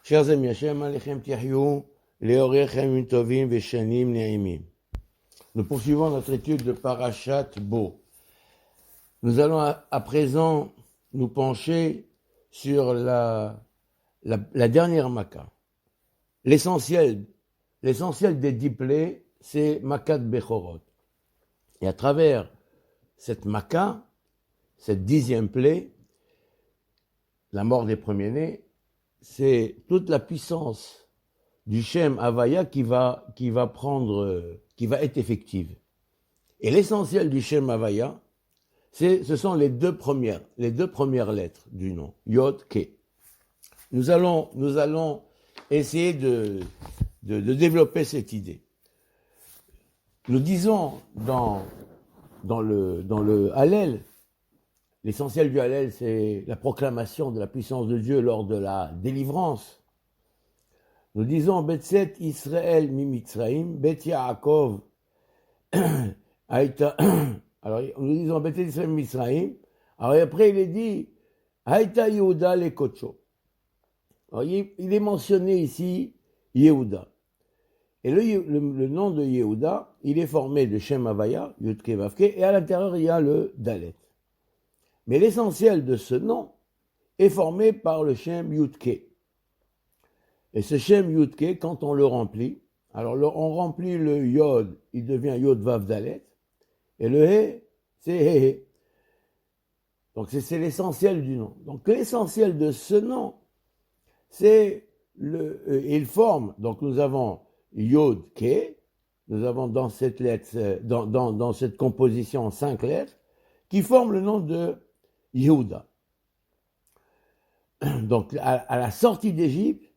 Chers amis, Hashem Alechem Tihyou, Leorechem Tovim Veshanim Neimim. Nous poursuivons notre étude de Parashat Bo. Nous allons à présent nous pencher sur la dernière Makkah. L'essentiel des diplés, c'est Makat Bechorot. Et à travers cette Makkah, cette 10e plaie, la mort des premiers-nés, c'est toute la puissance du Shem Havaya qui va être effective. Et l'essentiel du Shem Havaya, ce sont les deux premières lettres du nom, Yod Ke. Nous allons essayer de développer cette idée. Nous disons dans le Hallel, l'essentiel du Hallel, c'est la proclamation de la puissance de Dieu lors de la délivrance. Nous disons Betset Israël Mimitzraim, Bet Yaakov Aïta. Alors, nous disons Betset Israël Mimitzraim. Alors, après, il est dit Aïta Yehuda le Kocho. Alors, il est mentionné ici Yehuda. Et le nom de Yehuda, il est formé de Shem Havaya, Yud Ke Vav Ke, et à l'intérieur, il y a le Dalet. Mais l'essentiel de ce nom est formé par le Shem Yud Ke. Et ce Shem Yud Ke, quand on le remplit, alors on remplit le Yod, il devient Yod Vav Dalet, et le He, c'est He He. Donc c'est l'essentiel du nom. Donc l'essentiel de ce nom, c'est il forme, donc nous avons Yod Ke, nous avons dans cette lettre, dans cette composition 5 lettres, qui forment le nom de Yehuda. Donc, à la sortie d'Égypte,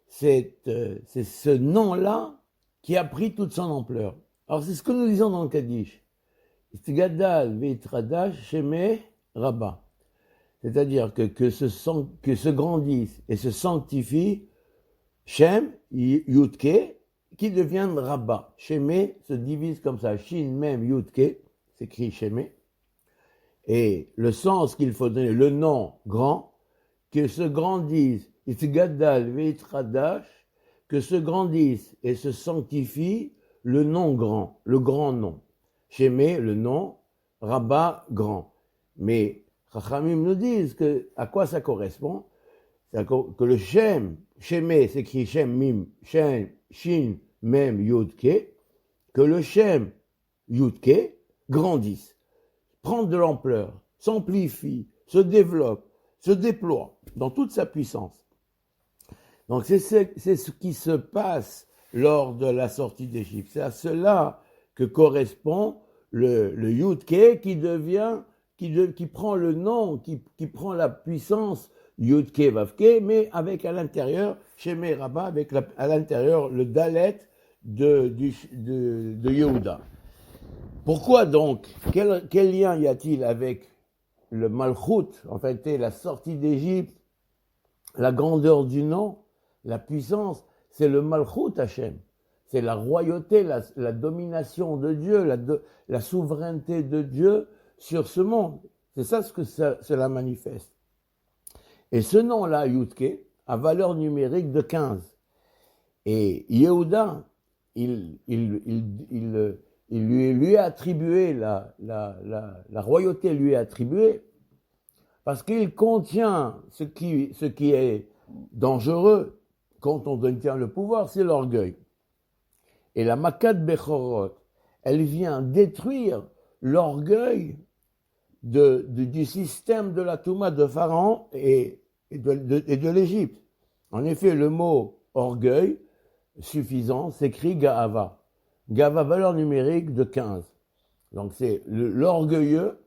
c'est ce nom-là qui a pris toute son ampleur. Alors, c'est ce que nous disons dans le Kaddish. Gadal veitradash sheme rabba. C'est-à-dire que se grandisse et se sanctifie Shem, Yudke, qui devient Rabba. Sheme se divise comme ça. Shin, Mem, Yudke, s'écrit Sheme. Et le sens qu'il faut donner, le nom grand, que se grandisse, Itgadal veitradash, que se grandisse et se sanctifie le nom grand, le grand nom. Shemé, le nom, Rabba, grand. Mais Chachamim nous disent à quoi ça correspond. Que le Shem, Shemé s'écrit Shem, Mim, Shem, Shin, Mem, Yudke, que le Shem, Yudke, grandisse. Prendre de l'ampleur, s'amplifie, se développe, se déploie dans toute sa puissance. Donc c'est ce qui se passe lors de la sortie d'Égypte. C'est à cela que correspond le Yud-Ke qui prend le nom, qui prend la puissance Yud-Ke Vav-Ke, mais avec à l'intérieur, Shemé Rabba, avec à l'intérieur le Dalet de Yehuda. Pourquoi donc, quel lien y a-t-il avec le Malchut, en fait, la sortie d'Égypte, la grandeur du nom, la puissance, c'est le Malchut Hashem, c'est la royauté, la domination de Dieu, la souveraineté de Dieu sur ce monde. C'est ça ce que cela manifeste. Et ce nom-là, Yudke, a valeur numérique de 15. Et Yehuda, il lui est attribué, la royauté lui est attribuée, parce qu'il contient ce qui est dangereux quand on détient le pouvoir, c'est l'orgueil. Et la Makat Bechorot, elle vient détruire l'orgueil du système de la Touma de Pharaon et de l'Égypte. En effet, le mot orgueil suffisant s'écrit Ga'ava. Gava, valeur numérique de 15. Donc c'est l'orgueilleux,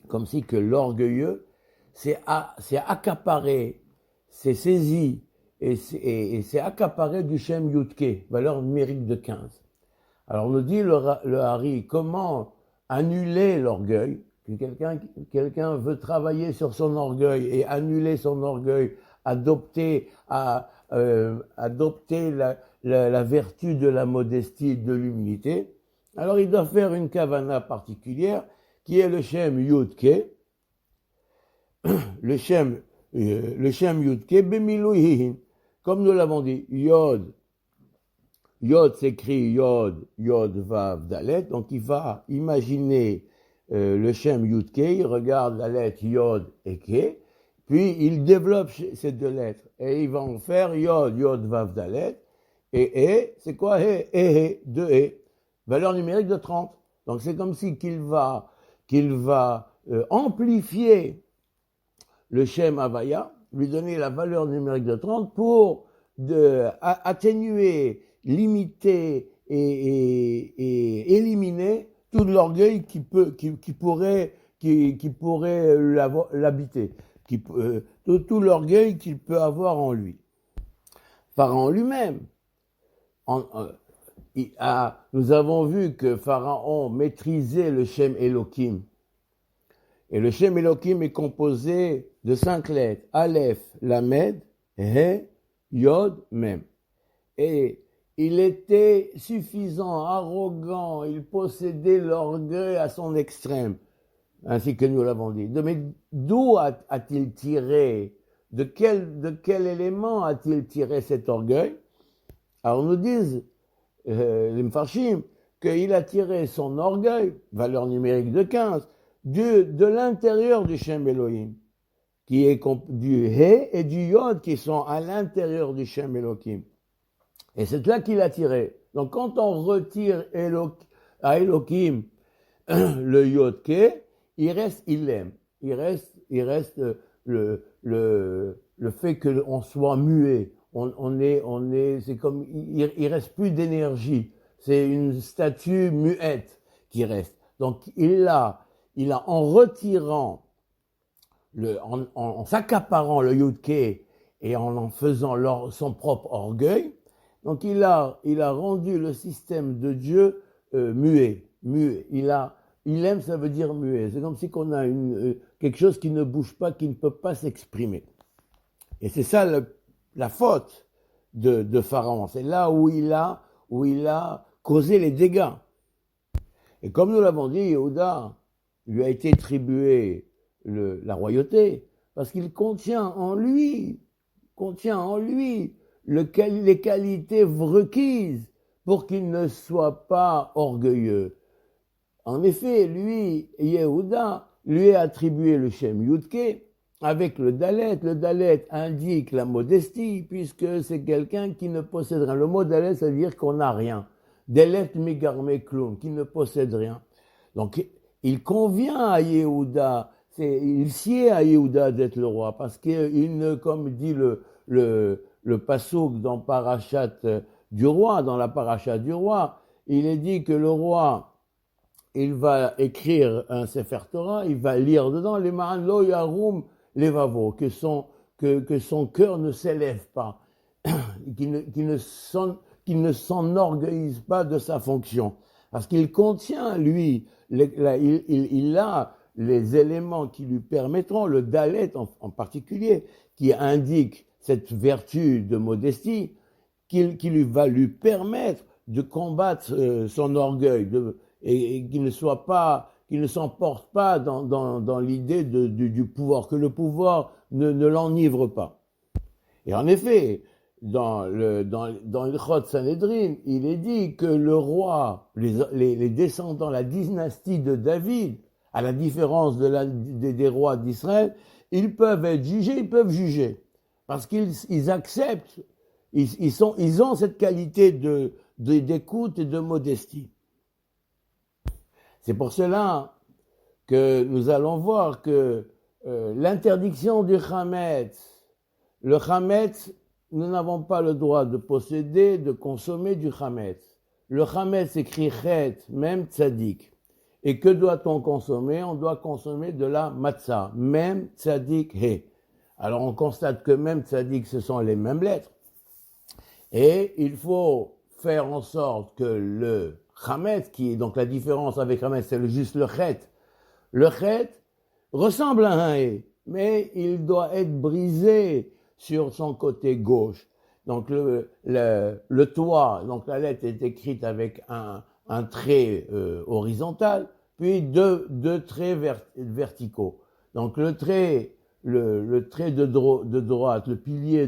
comme si que l'orgueilleux, c'est accaparé, c'est saisi, et c'est accaparé du Shem Yudke, valeur numérique de 15. Alors nous dit le Hari, comment annuler l'orgueil? Quelqu'un veut travailler sur son orgueil et annuler son orgueil, adopter la vertu de la modestie, de l'humilité, alors il doit faire une kavana particulière qui est le Shem Yudke, le Shem Yudke Bemilouhin, comme nous l'avons dit, Yod s'écrit Yod Vav Dalet, donc il va imaginer le Shem Yud Ke, il regarde la lettre Yod et Ke, puis il développe ces deux lettres, et il va en faire Yod Vav Dalet, et c'est quoi He, deux He, valeur numérique de 30. Donc c'est comme si qu'il va amplifier le Shem Havaya, lui donner la valeur numérique de 30 pour atténuer, limiter et éliminer tout l'orgueil qui pourrait l'habiter, tout l'orgueil qu'il peut avoir en lui. Pharaon lui-même, nous avons vu que Pharaon maîtrisait le Shem Elohim. Et le Shem Elohim est composé de 5 lettres. Aleph, Lamed, He, Yod, Mem. Et il était suffisant, arrogant, il possédait l'orgueil à son extrême, ainsi que nous l'avons dit. Mais d'où a-t-il tiré, de quel élément a-t-il tiré cet orgueil? Alors nous disent les Mfarshim qu'il a tiré son orgueil, valeur numérique de 15, de l'intérieur du Shem Elohim, qui est du He et du Yod qui sont à l'intérieur du Shem Elohim. Et c'est là qu'il a tiré. Donc quand on retire à Elohim le Yod Ke, il reste Ilem. Il reste le fait qu'on soit muet. C'est comme, il reste plus d'énergie. C'est une statue muette qui reste. Donc en retirant en s'accaparant le Yud-Ke et en faisant son propre orgueil, donc il a rendu le système de Dieu muet. Il aime, ça veut dire muet. C'est comme si qu'on a quelque chose qui ne bouge pas, qui ne peut pas s'exprimer. Et c'est ça la faute de Pharaon. C'est là où il a causé les dégâts. Et comme nous l'avons dit, Yehuda lui a été attribué la royauté parce qu'il contient en lui les qualités requises pour qu'il ne soit pas orgueilleux. En effet, lui, Yehuda, lui a attribué le Shem Yud-Ke avec le Dalet. Le Dalet indique la modestie puisque c'est quelqu'un qui ne possède rien. Le mot Dalet, ça veut dire qu'on n'a rien. Dalet migarme klum, qui ne possède rien. Donc, il convient à Yehuda, il sied à Yehuda d'être le roi parce comme dit le passouk dans Parashat du roi, dans la Parashat du roi, il est dit que le roi, il va écrire un Sefer Torah, il va lire dedans les ma'an lo yarum levavo, que son cœur ne s'élève pas, qu'il ne s'enorgueillise pas de sa fonction, parce qu'il contient lui, il a les éléments qui lui permettront, le Dalet en particulier, qui indique cette vertu de modestie, qui lui va lui permettre de combattre son orgueil, et qu'il ne s'emporte pas dans l'idée du pouvoir, que le pouvoir ne l'enivre pas. Et en effet, dans le Chod Sanhedrin, il est dit que le roi, les descendants, la dynastie de David, à la différence des rois d'Israël, ils peuvent être jugés, ils peuvent juger. Parce qu'ils acceptent, ils ont cette qualité d'écoute et de modestie. C'est pour cela que nous allons voir que l'interdiction du Chametz, le Chametz, nous n'avons pas le droit de posséder, de consommer du Chametz. Le Chametz écrit Chet, même Tzadik. Et que doit-on consommer? On doit consommer de la Matzah, même Tzadik He. Alors on constate que même Tzadik, ce sont les mêmes lettres. Et il faut faire en sorte que le Chametz, qui est donc la différence avec Chametz, c'est juste le Chet. Le Chet ressemble à un He, mais il doit être brisé sur son côté gauche. Donc le toit, donc la lettre est écrite avec un trait horizontal, puis deux traits verticaux. Donc le trait de droite, le pilier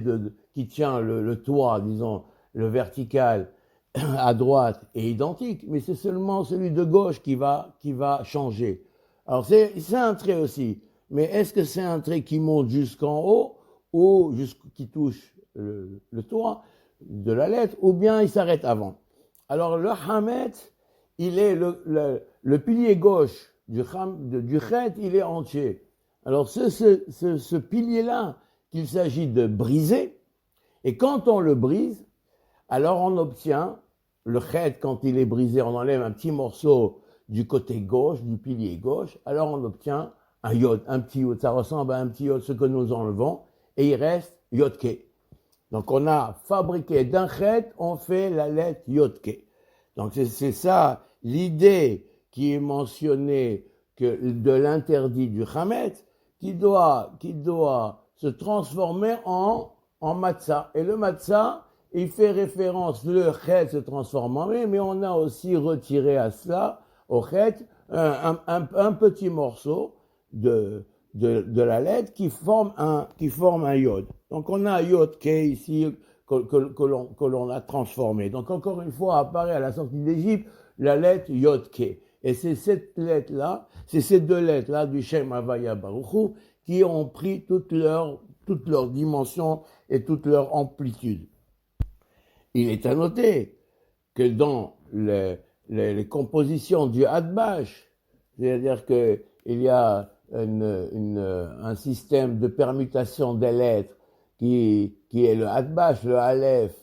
qui tient le toit, disons, le vertical à droite est identique, mais c'est seulement celui de gauche qui va changer. Alors c'est un trait aussi, mais est-ce que c'est un trait qui monte jusqu'en haut ou qui touche le toit de la lettre, ou bien il s'arrête avant? Alors le Hametz, il est le pilier gauche du Chet, il est entier. Alors ce pilier-là qu'il s'agit de briser, et quand on le brise, alors on obtient le Chet, quand il est brisé, on enlève un petit morceau du côté gauche, du pilier gauche, alors on obtient un yod, un petit yod, ça ressemble à un petit yod, ce que nous enlevons, et il reste yodke. Donc on a fabriqué d'un Chet, on fait la lettre yodke. Donc c'est ça l'idée qui est mentionnée de l'interdit du Hametz, qui doit se transformer en matzah. Et le matzah, il fait référence, le chet se transforme en mais on a aussi retiré à cela, au chet, un petit morceau de la lettre qui forme un yod. Donc on a un yod qui est ici, que l'on a transformé. Donc encore une fois, apparaît à la sortie d'Égypte la lettre yod ke. Et c'est cette lettre-là, c'est ces deux lettres-là du Shem Havaya Baruch Hu qui ont pris toute leur dimension et toute leur amplitude. Il est à noter que dans les compositions du Hadbash, c'est-à-dire qu'il y a un système de permutation des lettres qui est le Hadbash, le Aleph,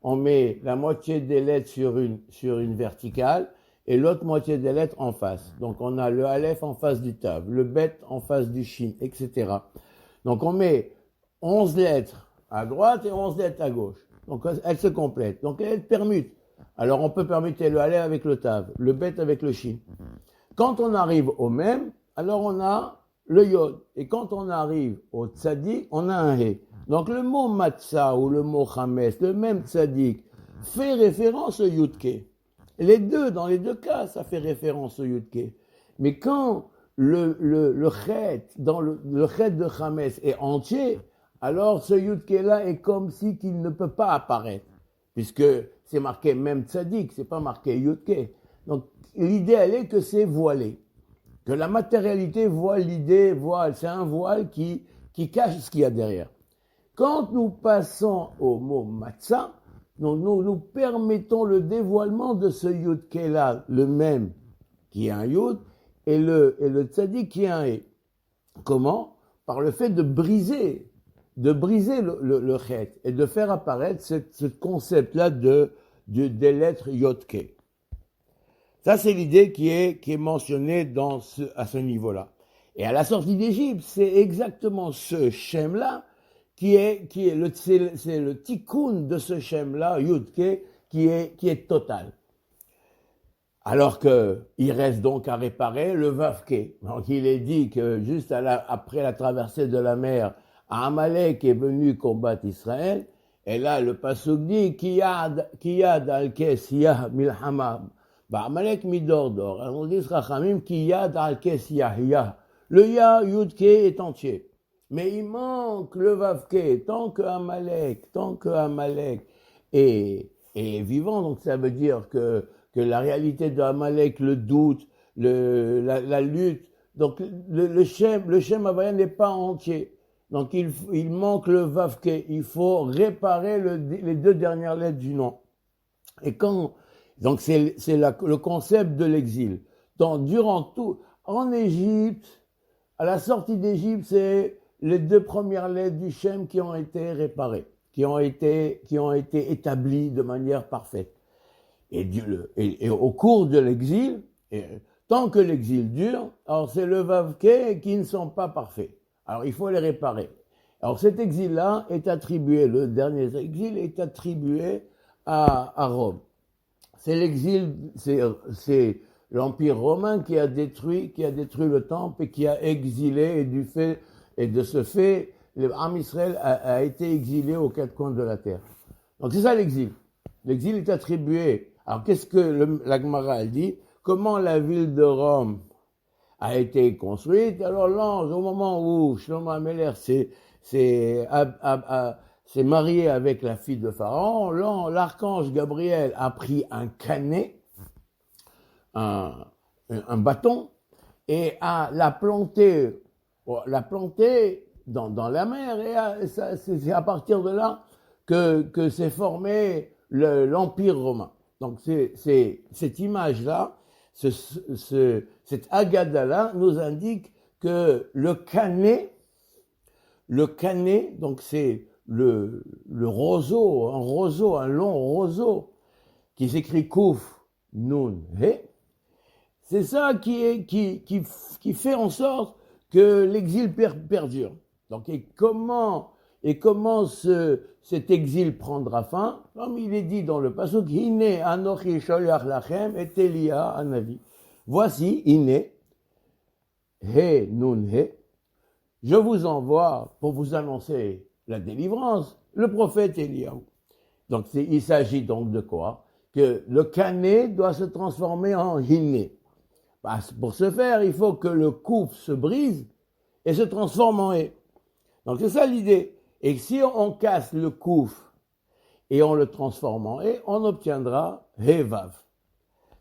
on met la moitié des lettres sur une verticale et l'autre moitié des lettres en face. Donc on a le Aleph en face du Tav, le Bet en face du Shin, etc. Donc on met 11 lettres à droite et 11 lettres à gauche. Donc elles se complètent. Donc elles permutent. Alors on peut permuter le Aleph avec le Tav, le Bet avec le Shin. Quand on arrive au même, alors on a le Yod. Et quand on arrive au Tzadik, on a un He. Donc le mot Matzah ou le mot Hametz, le même Tzadik, fait référence au Yudke. Dans les deux cas, ça fait référence au Yudke. Mais quand le Chet, dans le Chet de Hametz est entier, alors ce Yudke-là est comme si qu'il ne peut pas apparaître. Puisque c'est marqué même Tzadik, c'est pas marqué Yudke. Donc l'idée, elle est que c'est voilé. Que la matérialité voile l'idée, c'est un voile qui cache ce qu'il y a derrière. Quand nous passons au mot matzah, nous permettons le dévoilement de ce yud-ké-là, le même qui est un yud, et le tzadik qui est un hé. Comment? Par le fait de briser le chet et de faire apparaître ce concept-là des lettres yod-ké. Ça, c'est l'idée qui est mentionnée à ce niveau-là. Et à la sortie d'Égypte, c'est exactement ce shem-là c'est le tikkun de ce shem-là, Yud-Ke, qui est total. Alors il reste donc à réparer le Vav-Ke. Donc il est dit que juste après la traversée de la mer, Amalek est venu combattre Israël, et là le pasuk dit Kiyad al-Kes Yah Milhama Amalek Midordor. On dit Rachamim Kiyad al-Kes Yah. Le Yah Yud-Ke est entier. Mais il manque le Vav-Ke, tant que Amalek est vivant, donc ça veut dire que la réalité de Amalek, le doute, la lutte, donc le Shem Havaya n'est pas entier. Donc il manque le Vav-Ke, il faut réparer les deux dernières lettres du nom. Et donc c'est le concept de l'exil. Donc durant tout, en Égypte, à la sortie d'Égypte, c'est les deux premières lettres du Shem qui ont été réparées, qui ont été établies de manière parfaite. Et au cours de l'exil, tant que l'exil dure, alors c'est le Vav-Ke qui ne sont pas parfaits. Alors il faut les réparer. Alors cet exil-là est attribué, le dernier exil est attribué à Rome. C'est l'exil, c'est l'Empire romain qui a détruit le temple et qui a exilé, et de ce fait, l'Am Israël a été exilé aux quatre coins de la terre. Donc c'est ça l'exil. L'exil est attribué. Alors qu'est-ce que la Gemara dit? Comment la ville de Rome a été construite? Alors l'ange, au moment où Shlomo HaMelech s'est s'est marié avec la fille de Pharaon, l'archange Gabriel a pris un canet, un bâton, et l'a planté dans la mer, et c'est à partir de là que s'est formé l'Empire romain. Donc c'est cette image-là, cette Agada-là nous indique que le canet, donc c'est le roseau, un long roseau, qui s'écrit Kouf, Nun, He, c'est ça qui fait en sorte que l'exil perdure. Donc, et comment cet exil prendra fin? Comme il est dit dans le pasuk, Hine anochi sholiach lachem et Elia anavi. Voici, Hine, He, Nun, He, je vous envoie pour vous annoncer la délivrance, le prophète Eliaou. Donc, il s'agit donc de quoi? Que le canet doit se transformer en Hine. Pour ce faire, il faut que le couple se brise et se transforme en haie. Donc c'est ça l'idée. Et si on casse le kouf et on le transforme en haie, on obtiendra Hevav.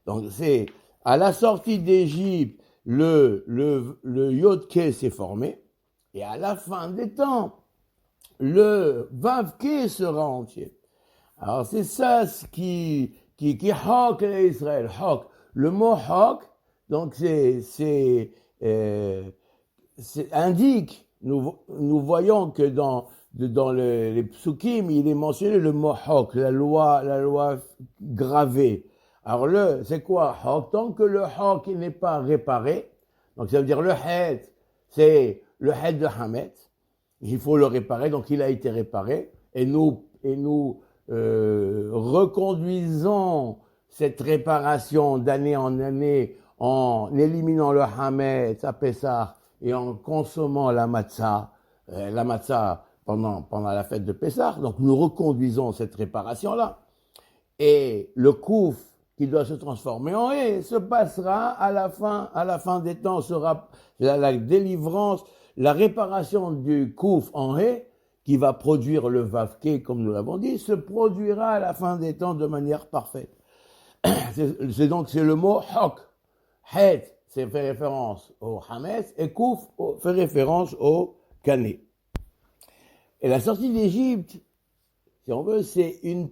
Donc c'est à la sortie d'Égypte, le Yod-Ké s'est formé, et à la fin des temps, le Vav-Ké sera entier. Alors c'est ça ce qui hok Israël, hok. Le mot hok, donc indique, nous voyons que dans les psukim, il est mentionné le mot hok, la loi gravée. Alors c'est quoi hok? Tant que le hok n'est pas réparé, donc ça veut dire le het, c'est le het de Hamet, il faut le réparer, donc il a été réparé, et nous reconduisons cette réparation d'année en année en éliminant le Hametz à Pessah et en consommant la matzah pendant la fête de Pessah. Donc nous reconduisons cette réparation-là. Et le kouf qui doit se transformer en haie se passera à la fin des temps, sera la délivrance, la réparation du kouf en haie qui va produire le vavke, comme nous l'avons dit, se produira à la fin des temps de manière parfaite. C'est le mot hok. Het, c'est fait référence au Hametz, et Kouf fait référence au Canet. Et la sortie d'Égypte, si on veut, c'est une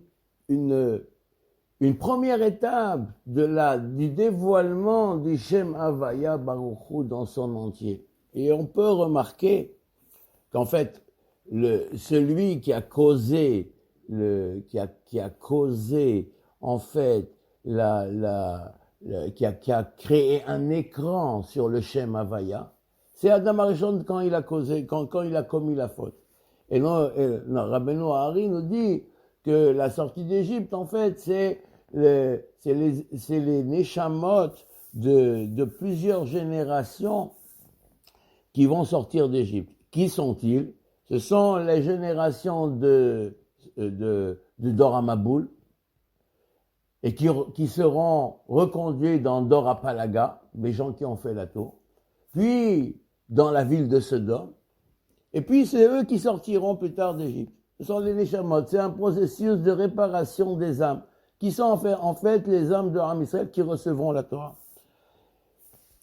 première étape du dévoilement du Shem Havaya Baruch Hu dans son entier. Et on peut remarquer qu'en fait, celui qui a causé en fait qui a créé un écran sur le Shem Havaya, c'est Adam Arishon quand il a commis la faute. Et non, Rabbeinu Hari nous dit que la sortie d'Égypte, en fait, c'est les Neshamot de plusieurs générations qui vont sortir d'Égypte. Qui sont-ils? Ce sont les générations de Dor HaMaboul, et qui seront reconduits dans Dor HaPalaga, les gens qui ont fait la tour, puis dans la ville de Sodome, et puis c'est eux qui sortiront plus tard d'Égypte. Ce sont les Neshamot, c'est un processus de réparation des âmes, qui sont en fait les âmes de Ham Israël qui recevront la Torah.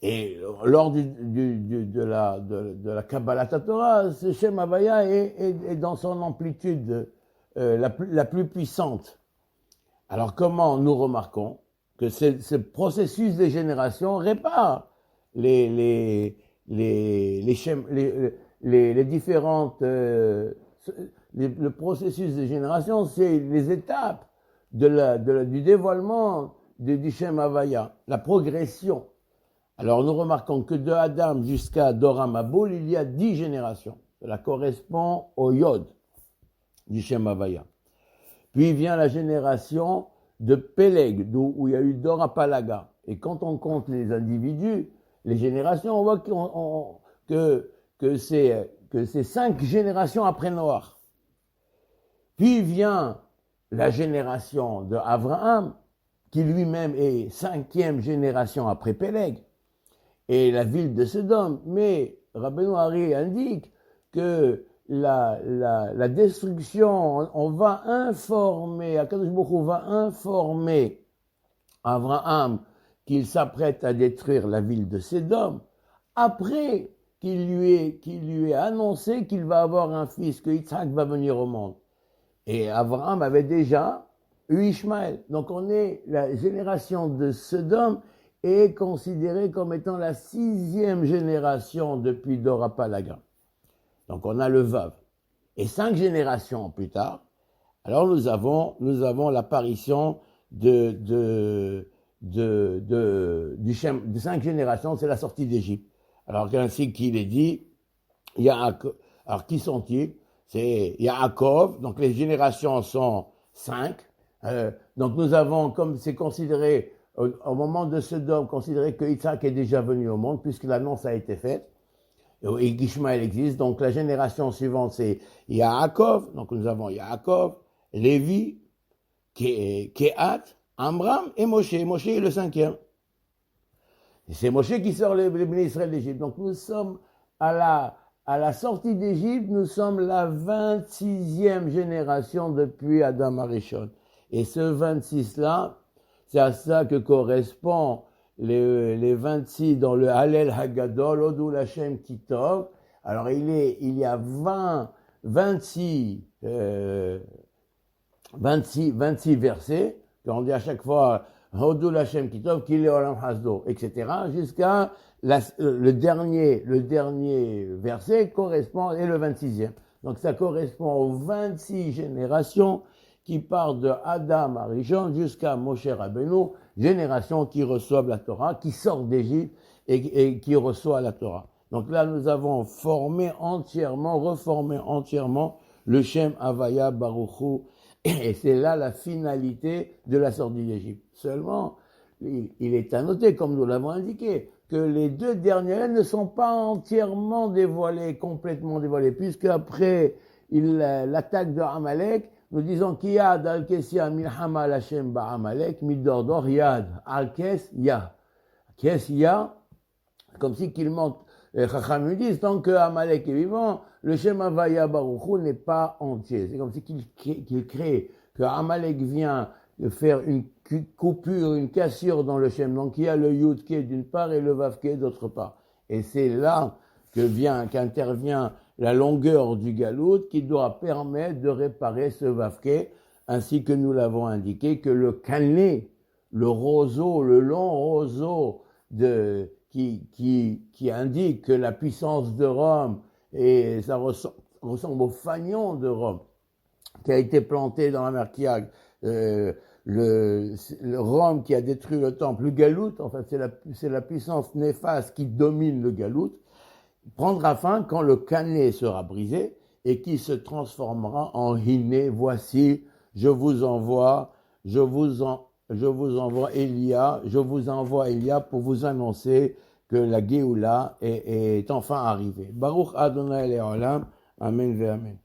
Et lors de la Kabbalat Torah, ce Shem Havaya est dans son amplitude la plus puissante. Alors comment nous remarquons que ce processus des générations répare les différentes le processus des générations, c'est les étapes du dévoilement du Shem Havaya, la progression. Alors nous remarquons que de Adam jusqu'à Dor HaMaboul, il y a 10 générations. Cela correspond au Yod du Shem Havaya. Puis vient la génération de Péleg, où il y a eu Dor HaPalaga. Et quand on compte les individus, les générations, on voit que c'est 5 générations après Noach. Puis vient la génération de Abraham, qui lui-même est 5e génération après Péleg, et la ville de Sodome. Mais Rabbeinu Hari indique que la destruction, on va informer, Akadosh Baruch Hu va informer Abraham qu'il s'apprête à détruire la ville de Sédom, après qu'il lui ait annoncé qu'il va avoir un fils, que Yitzhak va venir au monde. Et Abraham avait déjà eu Ishmaël. Donc la génération de Sodome est considérée comme étant la 6e génération depuis Dora Palaga. Donc on a le Vav. Et 5 générations plus tard, alors nous avons l'apparition de 5 générations, c'est la sortie d'Égypte. Alors ainsi qu'il est dit, alors qui sont-ils? C'est Yaakov, donc les générations sont 5. Donc nous avons, comme c'est considéré, au moment de Sodome, considéré que Yitzhak est déjà venu au monde, puisque l'annonce a été faite, et qu'Ishmaël existe. Donc la génération suivante, c'est Yaakov, donc nous avons Yaakov, Lévi, Kehat, Amram et Moshe. Moshe est le 5e. Et c'est Moshe qui sort les bénis Israël d'Égypte. Donc nous sommes à la sortie d'Égypte, nous sommes la 26e génération depuis Adam Arishon. Et ce 26-là, c'est à ça que correspond les 26 dans le Hallel Hagadol, Odul Hashem Kitov. Alors il y a 26 versets, on dit à chaque fois Odul Hashem Kitov, Kile Olam Hasdo, etc. jusqu'à le dernier verset correspond, et le 26e. Donc ça correspond aux 26 générations qui partent de Adam Arishon jusqu'à Moshe Rabbeinu, génération qui reçoivent la Torah, qui sortent d'Égypte et qui reçoit la Torah. Donc là, nous avons reformé entièrement le Shem Havaya Baruch Hu, et c'est là la finalité de la sortie d'Égypte. Seulement, il est à noter, comme nous l'avons indiqué, que les 2 dernières ne sont pas entièrement complètement dévoilées, puisque après l'attaque de Amalek, nous disons Kiyad al-Kesia milhama al-Hashem ba-Amalek, midordor yad al-Kes ya. Kes ya, comme si qu'il montre, Chacham nous disent, tant que Amalek est vivant, le Shem Havaya Baruch Hu n'est pas entier. C'est comme si qu'il crée, que Amalek vient de faire une coupure, une cassure dans le Shem. Donc il y a le Yud Ke d'une part et le Vav Ke d'autre part. Et c'est là qu'intervient la longueur du galout qui doit permettre de réparer ce Vav Ke, ainsi que nous l'avons indiqué, que le Kanlé, le roseau, le long roseau qui indique que la puissance de Rome, et ça ressemble au fanion de Rome, qui a été planté dans la mer Kiag, le Rome qui a détruit le temple, le galout, en fait, c'est la puissance néfaste qui domine le galout, prendra fin quand le Kanlé sera brisé et qui se transformera en Hiné. Voici, je vous envoie Elia pour vous annoncer que la Géoula est enfin arrivée. Baruch Adonai Le'olam, Amen ve Amen.